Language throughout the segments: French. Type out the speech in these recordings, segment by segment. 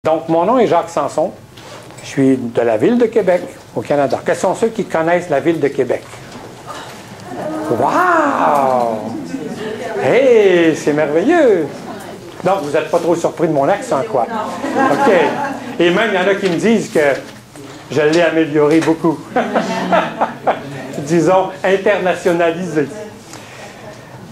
Donc, mon nom est Jacques Sanson. Je suis de la ville de Québec, au Canada. Quels sont ceux qui connaissent la ville de Québec? Wow! Hey, c'est merveilleux! Donc, vous n'êtes pas trop surpris de mon accent, quoi? OK. Et même, il y en a qui me disent que je l'ai amélioré beaucoup. Disons, internationalisé.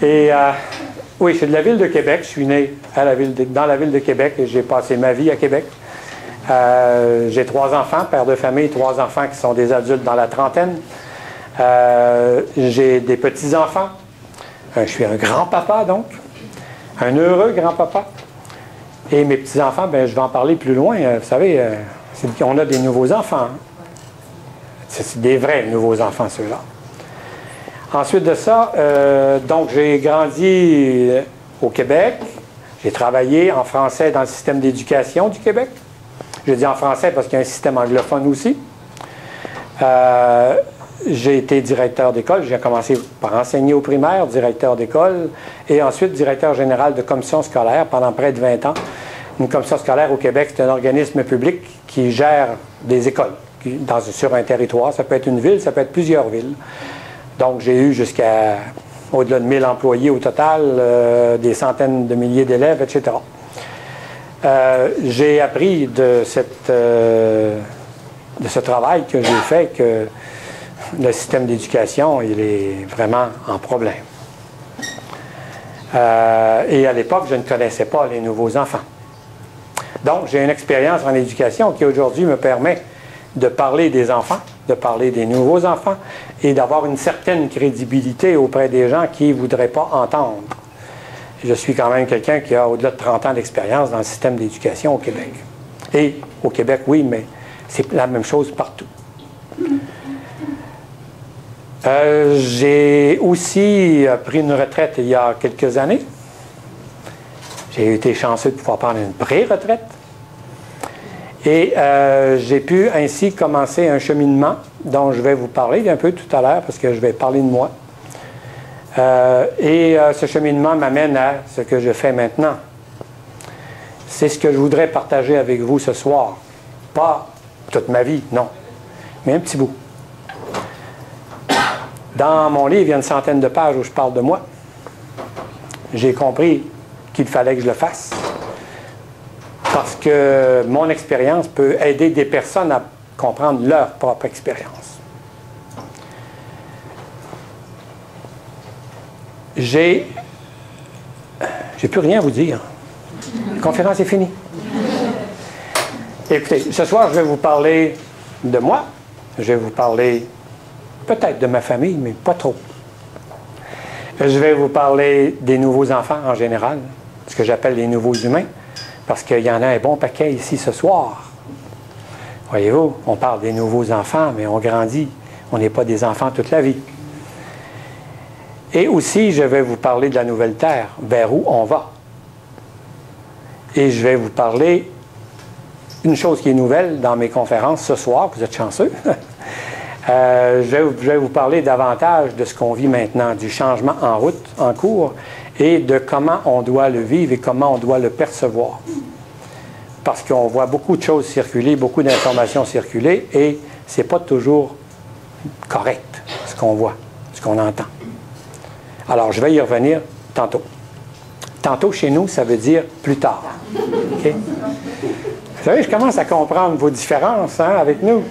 Et oui, je suis de la ville de Québec. Je suis né dans la ville de Québec et j'ai passé ma vie à Québec. J'ai 3 enfants, père de famille, 3 enfants qui sont des adultes dans la trentaine. J'ai des petits-enfants. Je suis un grand-papa, donc. Un heureux grand-papa. Et mes petits-enfants, ben, je vais en parler plus loin. Vous savez, on a des nouveaux enfants. C'est des vrais nouveaux enfants, ceux-là. Ensuite de ça, donc j'ai grandi au Québec. J'ai travaillé en français dans le système d'éducation du Québec. Je dis en français parce qu'il y a un système anglophone aussi. J'ai été directeur d'école. J'ai commencé par enseigner au primaire, directeur d'école, et ensuite directeur général de commission scolaire pendant près de 20 ans. Une commission scolaire au Québec, c'est un organisme public qui gère des écoles sur un territoire. Ça peut être une ville, ça peut être plusieurs villes. Donc, j'ai eu jusqu'à au-delà de 1000 employés au total, des centaines de milliers d'élèves, etc. J'ai appris de ce travail que j'ai fait que le système d'éducation, il est vraiment en problème. Et à l'époque, je ne connaissais pas les nouveaux enfants. Donc, j'ai une expérience en éducation qui aujourd'hui me permet de parler des enfants, de parler des nouveaux enfants et d'avoir une certaine crédibilité auprès des gens qui ne voudraient pas entendre. Je suis quand même quelqu'un qui a au-delà de 30 ans d'expérience dans le système d'éducation au Québec. Et au Québec, oui, mais c'est la même chose partout. J'ai aussi pris une retraite il y a quelques années. J'ai été chanceux de pouvoir prendre une pré-retraite. Et j'ai pu ainsi commencer un cheminement dont je vais vous parler un peu tout à l'heure parce que je vais parler de moi. Ce cheminement m'amène à ce que je fais maintenant. C'est ce que je voudrais partager avec vous ce soir. Pas toute ma vie, non, mais un petit bout. Dans mon livre, il y a une centaine de pages où je parle de moi. J'ai compris qu'il fallait que je le fasse parce que mon expérience peut aider des personnes à comprendre leur propre expérience. J'ai plus rien à vous dire. La conférence est finie. Écoutez, ce soir, je vais vous parler de moi. Je vais vous parler peut-être de ma famille, mais pas trop. Je vais vous parler des nouveaux enfants en général, ce que j'appelle les nouveaux humains, parce qu'il y en a un bon paquet ici ce soir. Voyez-vous, on parle des nouveaux enfants, mais on grandit. On n'est pas des enfants toute la vie. Et aussi, je vais vous parler de la nouvelle terre, vers où on va. Et je vais vous parler une chose qui est nouvelle dans mes conférences ce soir, vous êtes chanceux. Je vais vous parler davantage de ce qu'on vit maintenant, du changement en route, en cours, et de comment on doit le vivre et comment on doit le percevoir. Parce qu'on voit beaucoup de choses circuler, beaucoup d'informations circuler, et ce n'est pas toujours correct, ce qu'on voit, ce qu'on entend. Alors, je vais y revenir tantôt. Tantôt, chez nous, ça veut dire plus tard. Okay? Vous savez, je commence à comprendre vos différences avec nous.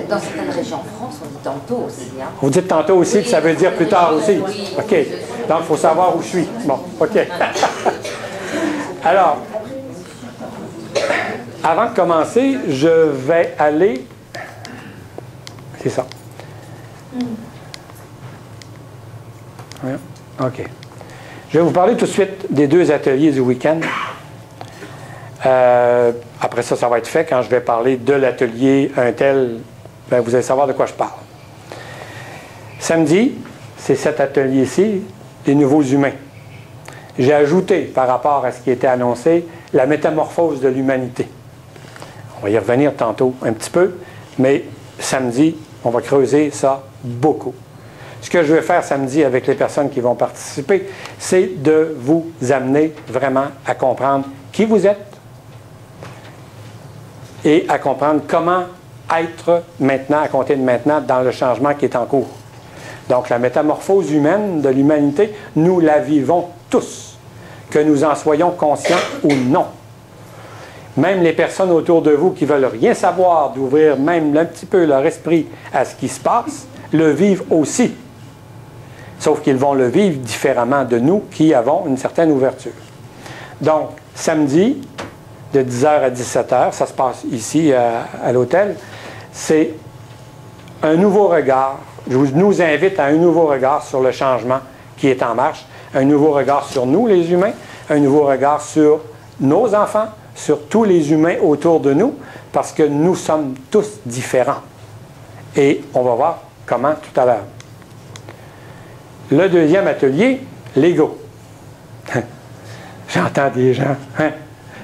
Dans certaines régions en France, on dit tantôt aussi. Hein? Vous dites tantôt aussi, oui, puis ça veut dire plus tard aussi. Oui, OK. Donc, il faut savoir où je suis. Bon, OK. Alors, avant de commencer, je vais aller... C'est ça. OK. Je vais vous parler tout de suite des 2 ateliers du week-end. Après ça, ça va être fait. Quand je vais parler de l'atelier un tel, ben, vous allez savoir de quoi je parle. Samedi, c'est cet atelier-ci, des nouveaux humains. J'ai ajouté, par rapport à ce qui était annoncé, la métamorphose de l'humanité. On va y revenir tantôt un petit peu, mais samedi, on va creuser ça beaucoup. Ce que je vais faire samedi avec les personnes qui vont participer, c'est de vous amener vraiment à comprendre qui vous êtes, et à comprendre comment être maintenant, à compter de maintenant, dans le changement qui est en cours. Donc, la métamorphose humaine de l'humanité, nous la vivons tous, que nous en soyons conscients ou non. Même les personnes autour de vous qui ne veulent rien savoir, d'ouvrir même un petit peu leur esprit à ce qui se passe, le vivent aussi. Sauf qu'ils vont le vivre différemment de nous qui avons une certaine ouverture. Donc, samedi, de 10h à 17h, ça se passe ici à l'hôtel, c'est un nouveau regard. Je nous invite à un nouveau regard sur le changement qui est en marche, un nouveau regard sur nous, les humains, un nouveau regard sur nos enfants, sur tous les humains autour de nous, parce que nous sommes tous différents. Et on va voir comment tout à l'heure. Le deuxième atelier, l'ego. J'entends des gens,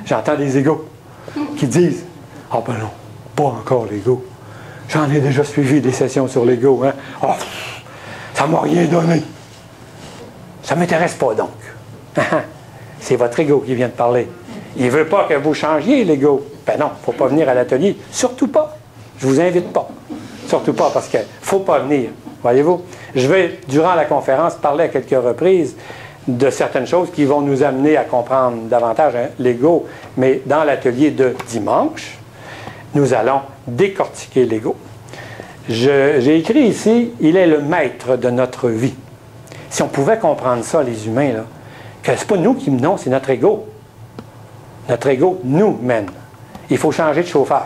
j'entends des égos qui disent « Ah ben non, pas encore l'ego. J'en ai déjà suivi des sessions sur l'ego. Hein? Oh, ça ne m'a rien donné. Ça ne m'intéresse pas donc. » C'est votre ego qui vient de parler. Il ne veut pas que vous changiez l'ego. Ben non, il ne faut pas venir à l'atelier. Surtout pas. Je ne vous invite pas. Surtout pas, parce qu'il ne faut pas venir. Voyez-vous? Je vais, durant la conférence, parler à quelques reprises de certaines choses qui vont nous amener à comprendre davantage l'ego. Mais dans l'atelier de dimanche, nous allons décortiquer l'ego. J'ai écrit ici, il est le maître de notre vie. Si on pouvait comprendre ça, les humains, là, que ce n'est pas nous qui menons, c'est notre ego. Notre ego nous mène. Il faut changer de chauffeur.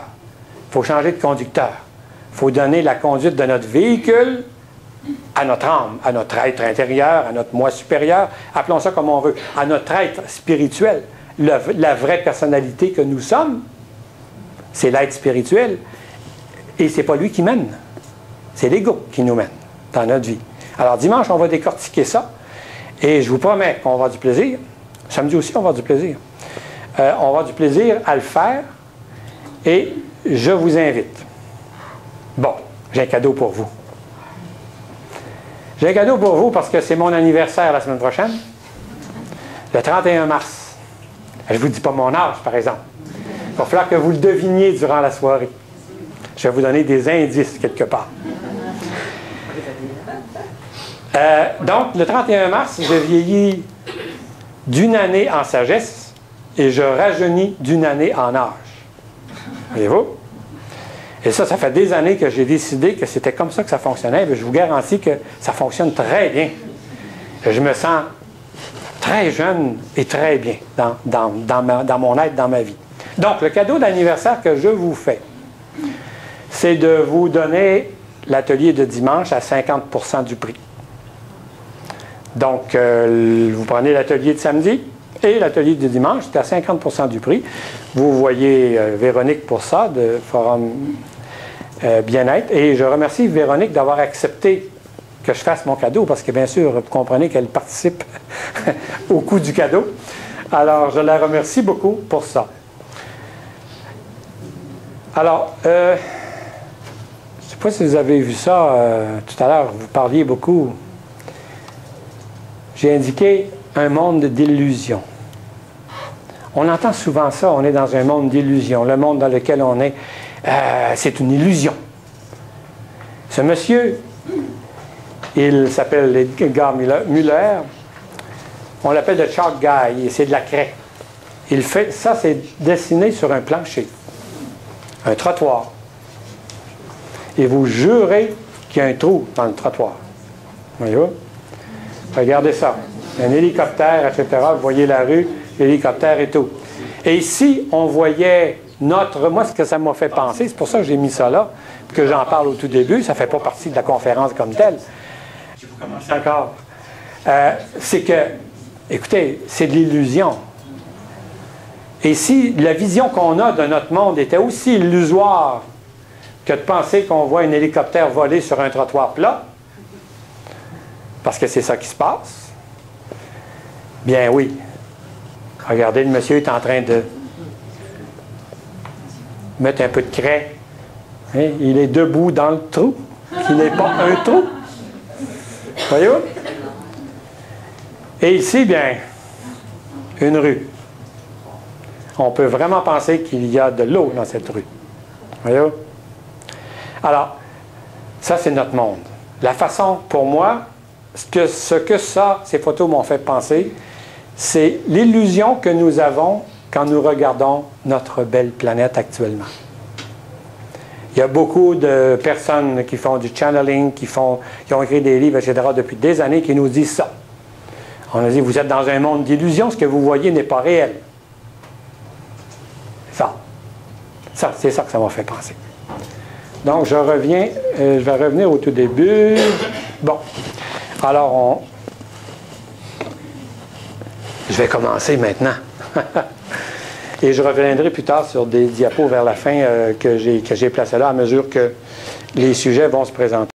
Il faut changer de conducteur. Il faut donner la conduite de notre véhicule à notre âme, à notre être intérieur, à notre moi supérieur, appelons ça comme on veut, à notre être spirituel. La vraie personnalité que nous sommes, c'est l'être spirituel. Et ce n'est pas lui qui mène. C'est l'ego qui nous mène dans notre vie. Alors dimanche, on va décortiquer ça. Et je vous promets qu'on va avoir du plaisir. Samedi aussi, on va avoir du plaisir. On va avoir du plaisir à le faire. Et je vous invite. Bon, j'ai un cadeau pour vous. J'ai un cadeau pour vous parce que c'est mon anniversaire la semaine prochaine. Le 31 mars. Je ne vous dis pas mon âge, par exemple. Il va falloir que vous le deviniez durant la soirée. Je vais vous donner des indices quelque part. Donc, le 31 mars, je vieillis d'une année en sagesse et je rajeunis d'une année en âge. Voyez-vous? Et ça fait des années que j'ai décidé que c'était comme ça que ça fonctionnait. Mais je vous garantis que ça fonctionne très bien. Je me sens très jeune et très bien dans mon être, dans ma vie. Donc, le cadeau d'anniversaire que je vous fais, c'est de vous donner l'atelier de dimanche à 50% du prix. Donc, vous prenez l'atelier de samedi et l'atelier de dimanche, c'est à 50% du prix. Vous voyez Véronique pour ça, de Forum Bien-être. Et je remercie Véronique d'avoir accepté que je fasse mon cadeau, parce que bien sûr, vous comprenez qu'elle participe au coût du cadeau. Alors, je la remercie beaucoup pour ça. Alors, je ne sais pas si vous avez vu ça tout à l'heure, vous parliez beaucoup. J'ai indiqué un monde d'illusions. On entend souvent ça, on est dans un monde d'illusions. Le monde dans lequel on est, c'est une illusion. Ce monsieur, il s'appelle Edgar Müller, on l'appelle le chalk guy, et c'est de la craie. Il fait, ça c'est dessiné sur un plancher, un trottoir. Et vous jurez qu'il y a un trou dans le trottoir. Voyez-vous? Regardez ça. Un hélicoptère, etc. Vous voyez la rue, l'hélicoptère et tout. Et ici, on voyait notre... Moi, ce que ça m'a fait penser, c'est pour ça que j'ai mis ça là, que j'en parle au tout début, ça ne fait pas partie de la conférence comme telle. Je vais commencer encore. C'est que, écoutez, c'est de l'illusion. Et si la vision qu'on a de notre monde était aussi illusoire que de penser qu'on voit un hélicoptère voler sur un trottoir plat, parce que c'est ça qui se passe, bien oui. Regardez, le monsieur est en train de mettre un peu de craie. Hein? Il est debout dans le trou, qui n'est pas un trou. Voyez-vous? Et ici, bien, une rue. On peut vraiment penser qu'il y a de l'eau dans cette rue. Voyez? Alors, ça, c'est notre monde. La façon, pour moi, ce que ces photos m'ont fait penser, c'est l'illusion que nous avons quand nous regardons notre belle planète actuellement. Il y a beaucoup de personnes qui font du channeling, qui ont écrit des livres, etc., depuis des années, qui nous disent ça. On a dit, vous êtes dans un monde d'illusions, ce que vous voyez n'est pas réel. C'est ça que ça m'a fait penser. Donc, je vais revenir au tout début. Bon, alors, je vais commencer maintenant. Et je reviendrai plus tard sur des diapos vers la fin que j'ai placés là à mesure que les sujets vont se présenter.